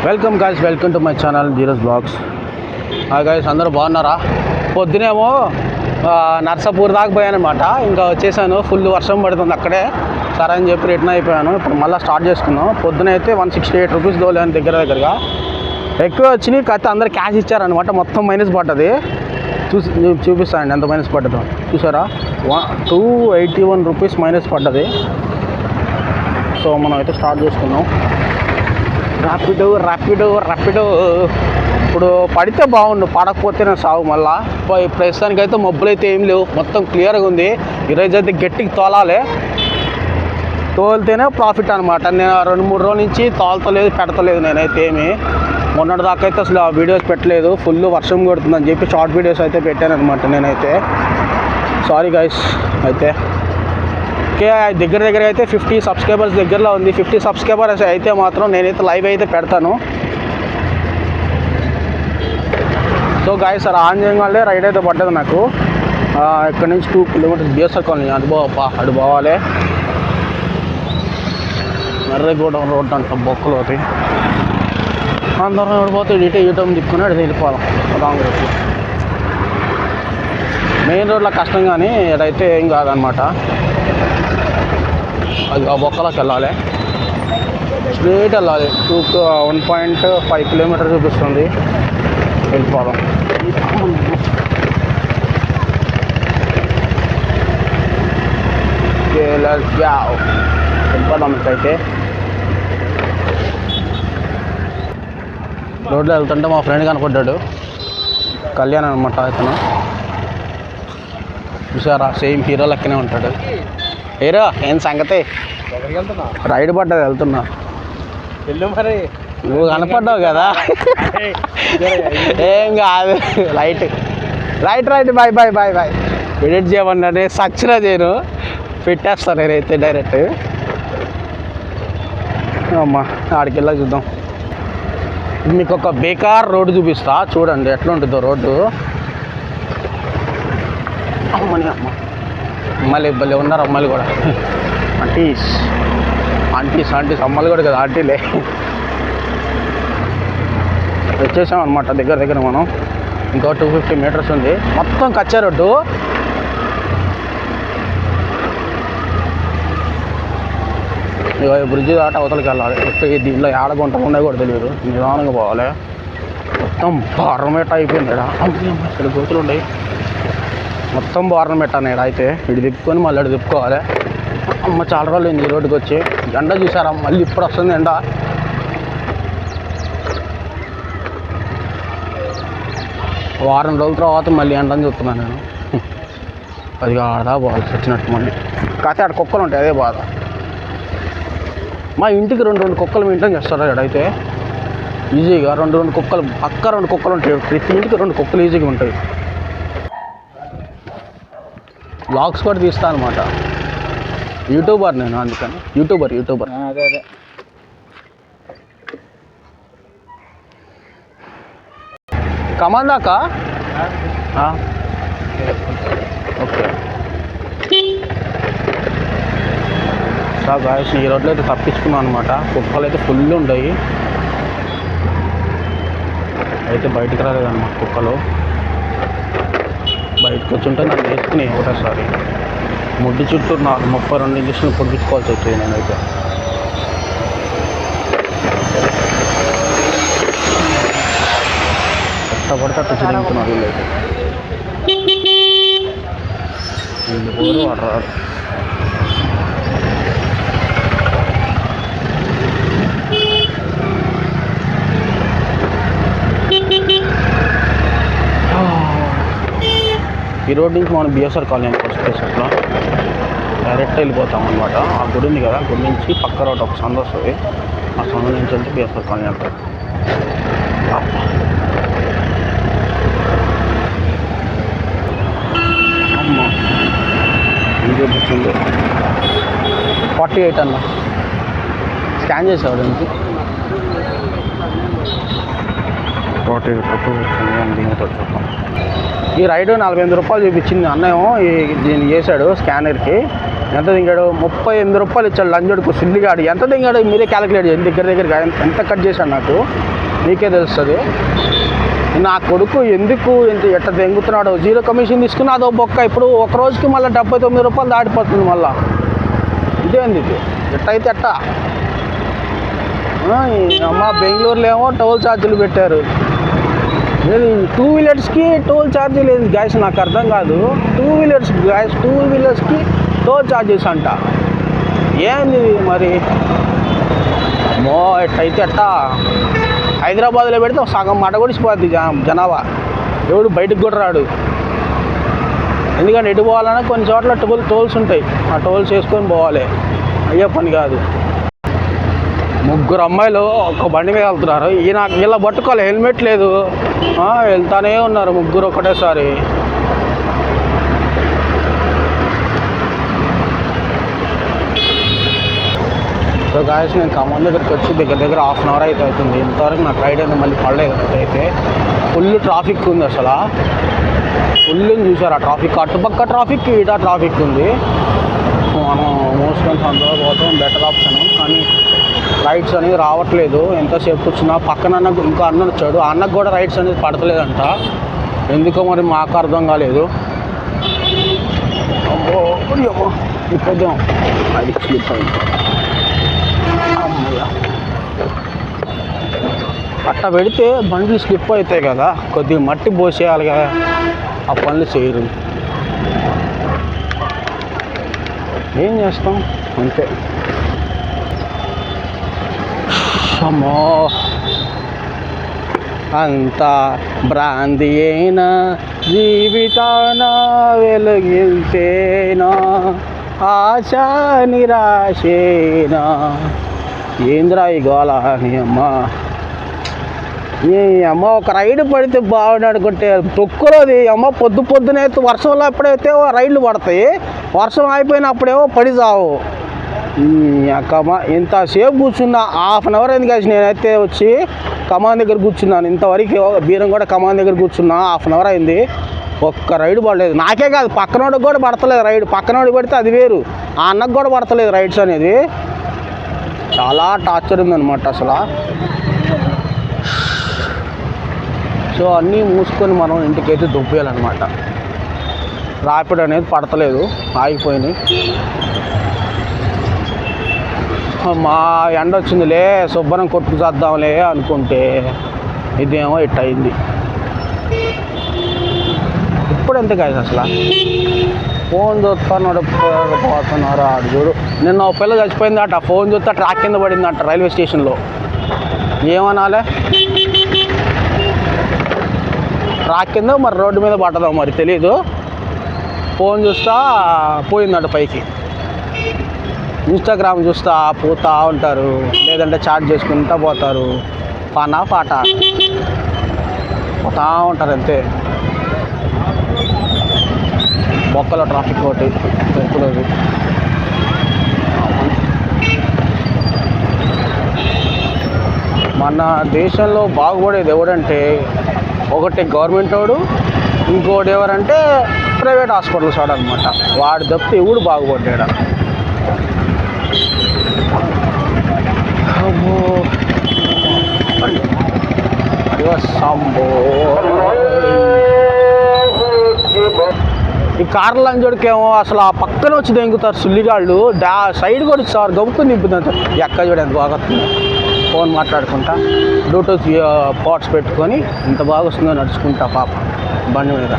Welcome guys, welcome to my channel Dheeraj blogs. Guys అందరూ బాగున్నారా? పొద్దునేమో నర్సాపూర్ దాకా పోయానమాట. ఇంకా వచ్చేసాను, ఫుల్ వర్షం పడుతుంది అక్కడే. సరే అని చెప్పి రిటర్న్ అయిపోయాను. ఇప్పుడు మళ్ళీ స్టార్ట్ చేసుకున్నాం. పొద్దున అయితే 168 రూపీస్ దోలేను దగ్గరగా. ఎక్కువ వచ్చినాయి, కాకపోతే అందరు క్యాష్ ఇచ్చారనమాట. మొత్తం మైనస్ పడ్డది. చూపిస్తానండి ఎంత మైనస్ పడ్డదో. చూసారా, 281 రూపీస్ మైనస్ పడ్డది. సో మనం అయితే స్టార్ట్ చేసుకున్నాం. ర్యాపిడో ఇప్పుడు పడితే బాగుండు, పడకపోతే నేను సాగు. మళ్ళా ప్రస్తుతానికి అయితే మబ్బులు అయితే ఏం లేవు, మొత్తం క్లియర్గా ఉంది. ఈరోజు అయితే గట్టికి తోలాలి, తోలితేనే ప్రాఫిట్ అనమాట. నేను 2-3 రోజుల నుంచి తోలతలేదు, పెడతలేదు. నేనైతే ఏమి మొన్నటి దాకా అయితే అసలు ఆ వీడియోస్ పెట్టలేదు. ఫుల్ వర్షం కొడుతుందని చెప్పి షార్ట్ వీడియోస్ అయితే పెట్టాను అనమాట నేనైతే. Sorry guys. అయితే ఓకే, దగ్గర అయితే 50 సబ్స్క్రైబర్స్ దగ్గరలో ఉంది. 50 సబ్స్క్రైబర్స్ అయితే మాత్రం నేనైతే లైవ్ అయితే పెడతాను. సో గాయస్, సార్ ఆన్ చేయగానే రైడ్ అయితే పడ్డది నాకు. ఇక్కడ నుంచి 2 కిలోమీటర్స్ బిఎస్ఆర్ కాలనీ అడు పోవాలి. మర్రిగూడెం రోడ్డు అంట, బొక్కలు అవుతాయి. అందరం ఎవడిపోతే ఇటే యూటర్న్ తిప్పుకుని అటు వెళ్ళిపోవాలి రాంగ్ రోడ్లో. మెయిన్ రోడ్లో కష్టం, కానీ ఇదైతే ఏం కాదనమాట. అది ఆ బొక్కలోకి వెళ్ళాలి, స్ట్రేట్ వెళ్ళాలి. 1.5 కిలోమీటర్ చూపిస్తుంది. వెళ్ళిపోదాం. వెళ్ళిపోదాం. ఇక్కడైతే రోడ్లో వెళ్తుంటే మా ఫ్రెండ్ కనపడ్డాడు, కళ్యాణ్ అనమాట అతను. చూసారా, సేమ్ హీరో లెక్కనే ఉంటాడు. హీరో ఏం సంగతి? రైడ్ పడ్డది, వెళ్తున్నా. మరి నువ్వు కనపడ్డావు కదా, ఏం కాదు. Right bye. ఎడిట్ చేయమన్నా సచ్చినా చేయను, పెట్టేస్తాను నేనైతే డైరెక్ట్. అమ్మా ఆడికి వెళ్ళా చూద్దాం. మీకు ఒక బేకార్ రోడ్డు చూపిస్తా, చూడండి ఎట్లా ఉంటుందో రోడ్డు. అమ్మని అమ్మాయిలు ఇబ్బంది ఉన్నారు, అమ్మాయిలు కూడా. ఆంటీస్ అమ్మాయిలు కూడా కదా, ఆంటీలే. వచ్చేసాం అనమాట దగ్గర మనం. ఇంకో 250 మీటర్స్ ఉంది. మొత్తం కచ్చా రోడ్డు. బ్రిడ్జ్ దాట అవతలకి వెళ్ళాలి. దీంట్లో ఏడగుంటలు ఉన్నాయి కూడా తెలియదు, నిదానంగా పోవాలి. మొత్తం బార్నమేట అయిపోయింది. ఇక్కడ గోతులు ఉన్నాయి, మొత్తం బార్నమేట అన్నాడు. అయితే ఇటు తిప్పుకొని మళ్ళీ అటు తిప్పుకోవాలి. అమ్మ చాలా రోజులు అయింది ఈ రోడ్డుకి వచ్చి. ఎండ చూసారా, మళ్ళీ ఇప్పుడు వస్తుంది ఎండ. వారం రోజుల తర్వాత మళ్ళీ ఎండని చూస్తున్నాను నేను. అది ఆడదా బాగా వచ్చినట్టు మళ్ళీ. కాకపోతే ఆడ కుక్కలు ఉంటాయి, అదే బాధ. మా ఇంటికి 2 కుక్కలు మెయింటైన్ చేస్తారు ఎడైతే ఈజీగా. 2 కుక్కలు, పక్క 2 కుక్కలు ఉంటాయి. ప్రతి ఇంటికి 2 కుక్కలు ఈజీగా ఉంటాయి. వ్లాగ్స్ కూడా తీస్తాను అనమాట. యూట్యూబర్ నేను, అందుకని యూట్యూబర్. అదే కమాన్ దాకా. ఓకే గాయస్, ఈ రోడ్లో అయితే తప్పించుకున్నాం అనమాట. కుక్కలు అయితే ఫుల్ ఉంటాయి. అయితే బయటికి రాలేదన్నమాట కుక్కలు. బయటకు వచ్చుంటే నన్ను వేసుకుని ఒకటేసారి ముడ్డు చుట్టూ 32 ఇంజక్షన్లు పొడిపించుకోవాల్సి వచ్చేది నేనైతే. కష్టపడితే అట్టు చిరుగుతున్నారు వీళ్ళైతే. వీళ్ళు పోరు అట్రారు. ఈ రోడ్ నుంచి మనం బిఎస్ఆర్ కాలనీ వస్తే డైరెక్ట్ వెళ్ళిపోతాం అనమాట. ఆ గుడి ఉంది కదా, గుడి నుంచి పక్క రోడ్ ఒక సందు వస్తుంది. ఆ సందు నుంచి వెళ్తే బిఎస్ఆర్ కాలనీ వెళ్తారు. అమ్మ ఇది వచ్చింది 48 అన్న. స్కాన్ చేసేవాడు నుంచి 48 వచ్చింది అని దీనితో చూద్దాం. ఈ రైడ్ 48 రూపాయలు చూపించింది అన్నేమో. దీన్ని చేశాడు స్కానర్కి. ఎంత దింగాడు? 38 రూపాయలు ఇచ్చాడు లంజోడుకు సిల్లిగాడు. ఎంత దింగాడు మీరే క్యాలిక్యులేట్ చేయండి. దగ్గరగా ఎంత కట్ చేశాడు నాకు. నీకే తెలుస్తుంది. నా కొడుకు ఎందుకు ఎట్ట తెంగుతున్నాడు. 0 కమిషన్ తీసుకుని అదో బొక్క. ఇప్పుడు ఒక రోజుకి మళ్ళీ 79 రూపాయలు దాటిపోతుంది. మళ్ళీ ఇదేంది ఇది? ఎట్టయితే ఎట్ట అమ్మ. బెంగళూరులో ఏమో టోల్ ఛార్జీలు పెట్టారు. 2 వీలర్స్కి టోల్ ఛార్జీ లేదు గ్యాస్. నాకు అర్థం కాదు. 2 వీలర్స్కి టోల్ ఛార్జెస్ అంట. ఏంది మరి? మో ఎట్టయితే ఎట్ట. హైదరాబాద్లో పెడితే సగం మడగొడిసిపోద్ది జనాభా. ఎవడు బయటకు కూడా రాడు. ఎందుకంటే ఎటు పోవాలన్నా కొన్ని చోట్ల టోల్స్ ఉంటాయి. ఆ టోల్స్ వేసుకొని పోవాలి. అయ్యే పని కాదు. 3 అమ్మాయిలు ఒక బండి మీద వెళ్తున్నారు. ఇలా పట్టుకోవాలి, హెల్మెట్ లేదు. వెళ్తానే ఉన్నారు 3 ఒకటేసారి. సో గాయస్, నేను ఖమ్మం దగ్గరికి వచ్చి దగ్గర హాఫ్ అన్ అవర్ అయితే అవుతుంది. ఇంతవరకు నాకు రైడ్ అయితే మళ్ళీ పడలేదు. అయితే ఫుల్ ట్రాఫిక్ ఉంది. అసలు ఫుల్ చూసారు ఆ ట్రాఫిక్. అటుపక్క ట్రాఫిక్, ఇట ట్రాఫిక్ ఉంది. మనం మోసుకొని అందులో పోతాం బెటర్ ఆప్షన్. కానీ రైడ్స్ అనేది రావట్లేదు. ఎంతసేపు కూర్చున్నా పక్కన ఇంకో అన్న వచ్చాడు. ఆ అన్నకు కూడా రైడ్స్ అనేది పడతలేదంట. ఎందుకో మరి మాకు అర్థం కాలేదు. అబ్బో ఇప్పుడు అది స్లిప్ అయింది. అట్లా పెడితే బండ్లు స్లిప్ అవుతాయి కదా. కొద్దిగా మట్టి పోసేయాలి కదా. ఆ పనులు చేయరు. ఏం చేస్తాం అంతే. అమ్మో అంతా భ్రాంతి అయినా జీవితాన వెలుగిల్తేనా ఆశ నిరాశేనా. ఏంద్రా ఈ గోళ నీ అమ్మ. ఒక రైడ్ పడితే బాగుండు అనుకుంటే తొక్కులోది అమ్మ. పొద్దునే వర్షంలో ఎప్పుడైతే రైళ్లు పడతాయి, వర్షం అయిపోయినప్పుడేమో పడి చావు. అక్కమ్మ ఇంతసేపు కూర్చున్నా. హాఫ్ అన్ అవర్ అయింది కాదు. నేనైతే వచ్చి కమాన్ దగ్గర కూర్చున్నాను. ఇంతవరకు బీరం కూడా కమాన్ దగ్గర కూర్చున్నా. హాఫ్ అన్ అవర్ అయింది. ఒక్క రైడ్ పడలేదు. నాకే కాదు, పక్కనోడికి కూడా పడతలేదు రైడ్. పక్కనోడికి పడితే అది వేరు. ఆ అన్నకు కూడా పడతలేదు రైడ్స్ అనేది. చాలా టార్చర్ ఉందన్నమాట అసలు. సో అన్నీ మూసుకొని మనం ఇంటికైతే దుబ్బేయాలన్నమాట. ర్యాపిడ్ అనేది పడతలేదు, ఆగిపోయినాయి. మా ఎండ వచ్చిందిలే, శుభ్రం కొట్టుకు చేద్దాంలే అనుకుంటే ఇదేమో ఇట్ అయింది. ఇప్పుడు ఎంత కాదు అసలు. ఫోన్ చూస్తున్నాడు పోతున్నారు. ఆడు చూడు, నిన్న ఒక పిల్ల చచ్చిపోయిందట. ఫోన్ చూస్తే ట్రాక్ కింద పడిందట రైల్వే స్టేషన్లో. ఏమనాలే, ట్రాక్ కింద మరి రోడ్డు మీద పట్టదో మరి తెలీదు. ఫోన్ చూస్తా పోయిందట పైకి. ఇన్స్టాగ్రామ్ చూస్తా పోతూ ఉంటారు, లేదంటే చాట్ చేసుకుంటూ పోతారు. పాట పోతూ ఉంటారు అంతే. బొక్కలో ట్రాఫిక్ ఒకటి ఎక్కువది. మన దేశంలో బాగుపడేది ఎవడంటే, ఒకటి గవర్నమెంట్ వాడు, ఇంకోటి ఎవరంటే ప్రైవేట్ హాస్పిటల్స్ వాడు అనమాట. వాడు తప్పితే ఎవడు బాగుపడ్డాడు. ఈ కార్ల లంజోడికేమో అసలు ఆ పక్కన వచ్చి దెంగుతారు సుల్లిగాళ్ళు. సైడ్ కూడా ఇస్తారు, గబుక్కుని నింపుతారు. ఎక్క చూడ ఎంత బాగా వస్తుంది. ఫోన్ మాట్లాడుకుంటా బ్లూటూత్ పాట్స్ పెట్టుకొని ఎంత బాగా వస్తుందో నడుచుకుంటా పాప బండి మీద.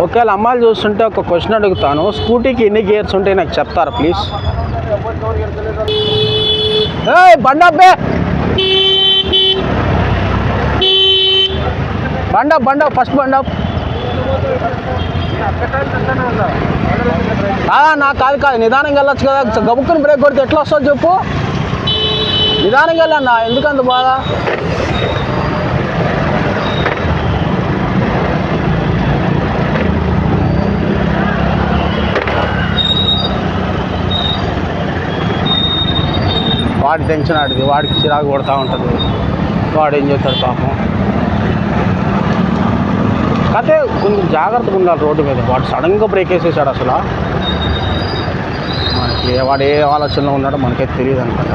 ఒకవేళ అమ్మాయిలు చూస్తుంటే ఒక క్వశ్చన్ అడుగుతాను. స్కూటీకి ఎన్ని గేర్స్ ఉంటాయి నాకు చెప్తారా ప్లీజ్? బండబ్బే బండ ఫస్ట్ బండప్. నాకు కాదు నిదానంగా వెళ్ళొచ్చు కదా. గబుక్కుని బ్రేక్ కొడితే ఎట్లా వస్తుంది చెప్పు? నిదానంగా వెళ్ళన్నా, ఎందుకంత బాగా? వాడి టెన్షన్ ఆడిది, వాడికి చిరాకు కొడతా ఉంటుంది. వాడు ఏం చేస్తాడు పాపం. కాకపోతే కొంచెం జాగ్రత్తగా ఉండాలి రోడ్డు మీద. వాడు సడన్గా బ్రేక్ వేసేసాడు అసలు. మనకి వాడు ఏ ఆలోచనలో ఉన్నాడో మనకైతే తెలియదు అనమాట.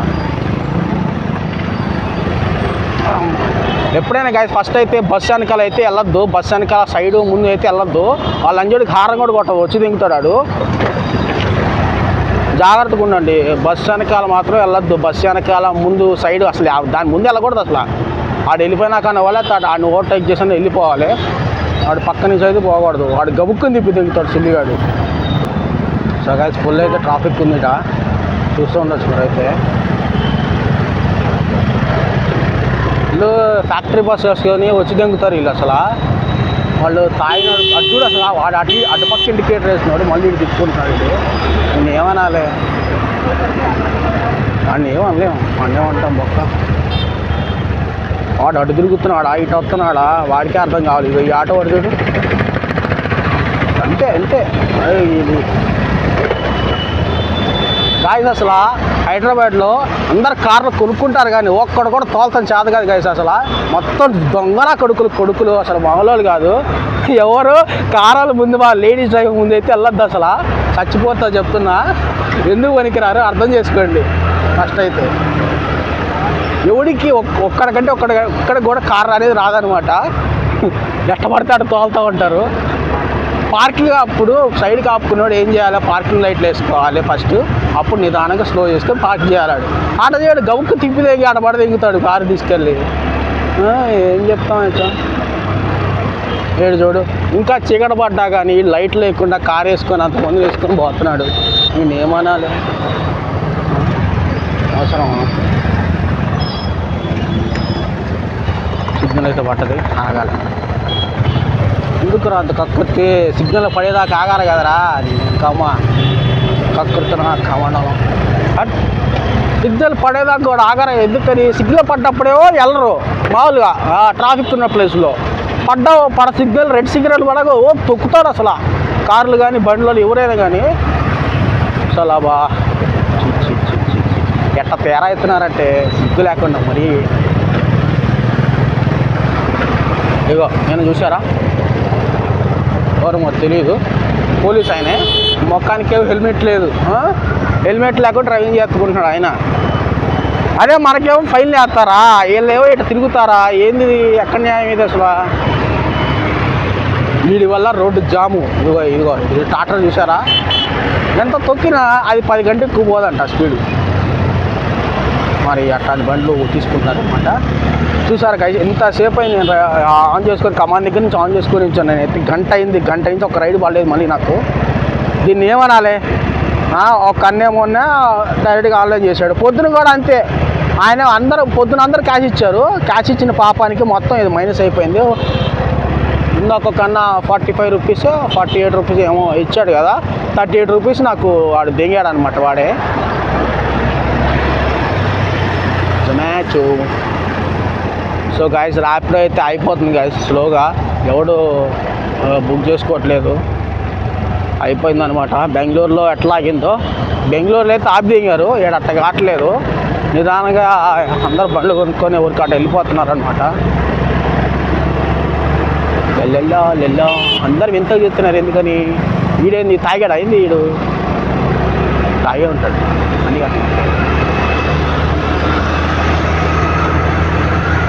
ఎప్పుడైనా గాయస్ ఫస్ట్ అయితే బస్ వెనకాల అయితే వెళ్ళొద్దు. బస్ వెనకాల సైడు ముందు అయితే వెళ్ళొద్దు. వాళ్ళ అంజోడికి హారం కూడా కొట్టదు, వచ్చి దింగుతాడు. జాగ్రత్తగా ఉండండి. బస్ వెనకాల మాత్రం వెళ్ళొద్దు. బస్ వెనకాల ముందు సైడు అసలు దాని ముందు వెళ్ళకూడదు. అసలు వాడు వెళ్ళిపోయినాక వాళ్ళ ఆడిని ఓవర్టేక్ చేసి వెళ్ళిపోవాలి. వాడు పక్క నుంచి అయితే పోకూడదు. వాడు గబుక్కుని తిప్పి దింగుతాడు సిల్లిగాడు. సో గాయస్ ఫుల్ అయితే ట్రాఫిక్ ఉందిట, చూస్తూ ఉండొచ్చు మీరైతే. వీళ్ళు ఫ్యాక్టరీ బస్ వేసుకొని వచ్చి దింగుతారు వీళ్ళు. అసలు వాళ్ళు తాగినాడు అటు చూడు. అసలు వాడు అటుపక్క ఇండికేటర్ వేసినాడు, మళ్ళీ ఇటు తిప్పుకుంటున్నాడు. ఇది నేను ఏమనాలి, వాడిని ఏమనలేము. వాడిని ఏమంటాం బొక్క. వాడు అటు తిరుగుతున్నాడా ఇటు వస్తున్నాడా వాడికే అర్థం కావాలి. ఈ ఆటో వాడు చూడు అంతే అంతే. ఇది గాయస్ అసలు హైదరాబాద్లో అందరు కార్లు కొనుక్కుంటారు కానీ ఒక్కడు కూడా తోలుతాను చేత కాదు గాయస్. అసలు మొత్తం దొంగల కొడుకులు అసలు మామూలు కాదు. ఎవరు కారాలు ముందు లేడీస్ డ్రైవర్ ముందు అయితే వెళ్ళొద్దు. అసలు చచ్చిపోతా చెప్తున్నా. ఎందుకు పనికిరారు అర్థం చేసుకోండి ఫస్ట్ అయితే. ఎవడికి ఒక్కడికంటే ఒక్కడికి కూడా కారు అనేది రాదనమాట. ఎట్ట పడితే అటు తోలుతూ ఉంటారు. పార్కింగ్ అప్పుడు సైడ్కి ఆపుకున్నాడు ఏం చేయాలి, పార్కింగ్ లైట్లు వేసుకోవాలి ఫస్ట్. అప్పుడు నిదానంగా స్లో చేసుకొని పార్క్ చేయాలి. ఆట చేయడు గౌక్కు తిప్పి తెగి ఆడపడ దిగుతాడు కారు తీసుకెళ్ళి. ఏం చెప్తాం అయితే ఏడు చూడు. ఇంకా చీకట పడ్డా కానీ లైట్లు లేకుండా కారు వేసుకొని అంతమంది వేసుకొని పోతున్నాడు. నేను ఏమనాలి, అవసరం. సిగ్నల్ అయితే పట్టది, ఆగాలి. ఎందుకు రా అంత కక్కుర్తి, సిగ్నల్ పడేదాకా ఆగాలి కదరా. కమ్మ కక్కుర్తున్నా కమడం. సిగ్నల్ పడేదాకా కూడా ఆగారా. ఎందుకని సిగ్నల్ పడ్డప్పుడేమో వెళ్ళరు మామూలుగా ట్రాఫిక్ ఉన్న ప్లేస్లో. సిగ్నల్ రెడ్ సిగ్నల్ పడగా తొక్కుతాడు అసలు. కార్లు కానీ బండ్లు ఎవరైనా కానీ అసలు బా ఎట్ట తేరా అవుతున్నారంటే సిగ్గు లేకుండా మరి. ఇగో నేను చూసారా ఎవరు మరి తెలియదు, పోలీస్ ఆయనే. మొక్కానికి హెల్మెట్ లేదు, హెల్మెట్ లేకుండా డ్రైవింగ్ చేసుకుంటున్నాడు ఆయన. అదే మనకేమో ఫైన్ వేస్తారా, వీళ్ళేమో ఇట్లా తిరుగుతారా, ఏంది ఎక్కడ న్యాయం ఇది అసలు. వీడి వల్ల రోడ్డు జాము. ఇదిగో ఇది టాటర్ చూసారా, ఎంత తొక్కినా అది 10 గంటలకు ఎక్కువ పోదంట స్పీడు. మరి అట్లాంటి బండ్లు తీసుకుంటున్నారు అనమాట. చూసారు గైస్ ఎంతసేపు అయింది నేను ఆన్ చేసుకొని కమాండ్ దగ్గర నుంచి ఆన్ చేసుకొని ఉంచాను. నేను అయితే గంట అయింది ఒక రైడ్ పడలేదు మళ్ళీ నాకు. దీన్ని ఏమనాలి, ఒక కన్నేమోన్నా డైరెక్ట్గా ఆన్లైన్ చేశాడు. పొద్దున కూడా అంతే, ఆయన పొద్దున క్యాష్ ఇచ్చారు. క్యాష్ ఇచ్చిన పాపానికి మొత్తం ఇది మైనస్ అయిపోయింది. ఇందాక కన్నా 45 రూపీస్ 48 రూపీస్ ఏమో ఇచ్చాడు కదా, 38 రూపీస్ నాకు వాడు దిగాడు అనమాట వాడే. మ్యాచ్. సో గాయస్ ర్యాపిడో అయితే అయిపోతుంది గాయస్ స్లోగా, ఎవడు బుక్ చేసుకోవట్లేదు, అయిపోయింది అనమాట. బెంగళూరులో ఎట్లా ఆగిందో, బెంగళూరులో అయితే ఆపి దిగారు, ఇక్కడ అట్ట కావట్లేదు. నిదానంగా అందరు బండ్లు కొనుక్కొని ఎవరికి అట్ట వెళ్ళిపోతున్నారు అనమాట. లెల్లో అందరు వింతగా చెప్తున్నారు. ఎందుకని వీడేంది తాగాడు అయింది, వీడు తాగే ఉంటాడు అని.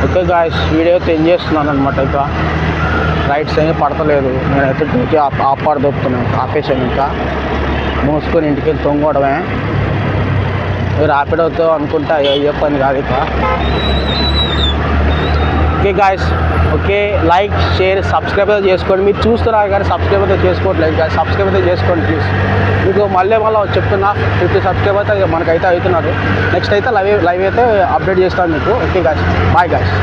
ఓకే గాయస్ వీడియో అయితే ఎంజాయ్ చేస్తున్నాను అనమాట. ఇంకా రైట్స్ ఏమీ పడతలేదు, నేనైతే డ్యూటీ ఆపాడు దొప్పుతున్నాను, ఆపేసాను. ఇంకా మూసుకొని ఇంటికి వెళ్ళి తొంగడమే. ర్యాపిడోతో అనుకుంటా ఏ పని కాదు ఇక. Okay guys, okay like share subscribe అయితే చేసుకోండి. మీరు చూస్తున్నారు కానీ సబ్స్క్రైబ్ అయితే చేసుకోవట్లేదు గాయస్, సబ్స్క్రైబ్ అయితే చేసుకోండి ప్లీజ్. మీకు మళ్ళీ చెప్తున్నా 50 సబ్స్క్రైబ్ అయితే మనకైతే అవుతున్నారు. నెక్స్ట్ అయితే లైవ్ అయితే అప్డేట్ చేస్తాను మీకు. Okay guys, bye guys.